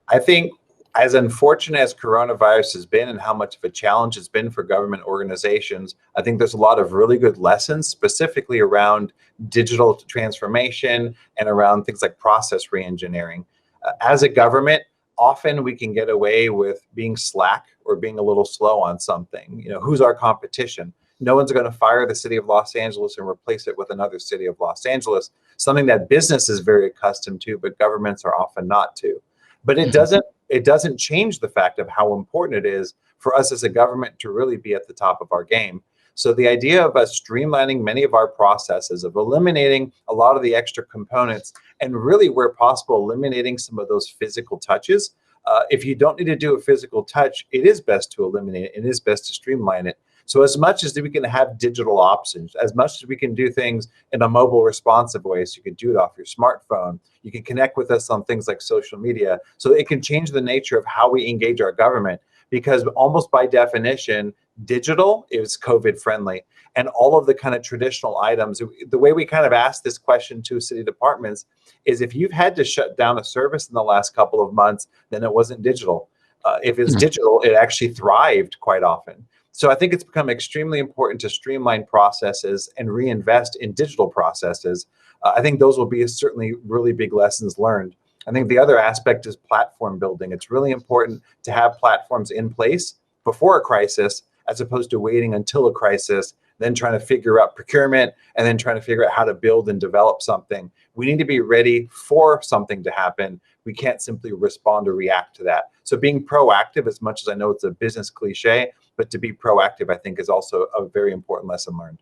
I think as unfortunate as coronavirus has been and how much of a challenge it's been for government organizations, I think there's a lot of really good lessons specifically around digital transformation and around things like process reengineering. As a government, often we can get away with being slack or being a little slow on something. Who's our competition? No one's going to fire the city of Los Angeles and replace it with another city of Los Angeles, something that business is very accustomed to, but governments are often not to. But it doesn't change the fact of how important it is for us as a government to really be at the top of our game. So the idea of us streamlining many of our processes, of eliminating a lot of the extra components, and really where possible, eliminating some of those physical touches. If you don't need to do a physical touch, it is best to eliminate it. It is best to streamline it. So as much as we can have digital options, as much as we can do things in a mobile responsive way, so you can do it off your smartphone, you can connect with us on things like social media, so it can change the nature of how we engage our government, because almost by definition, digital is COVID friendly. And all of the kind of traditional items, the way we kind of ask this question to city departments is, if you've had to shut down a service in the last couple of months, then it wasn't digital. If it's digital, it actually thrived quite often. So I think it's become extremely important to streamline processes and reinvest in digital processes. I think those will be certainly really big lessons learned. I think the other aspect is platform building. It's really important to have platforms in place before a crisis, as opposed to waiting until a crisis, then trying to figure out procurement, and then trying to figure out how to build and develop something. We need to be ready for something to happen. We can't simply respond or react to that. So being proactive, as much as I know it's a business cliche, but to be proactive, I think, is also a very important lesson learned.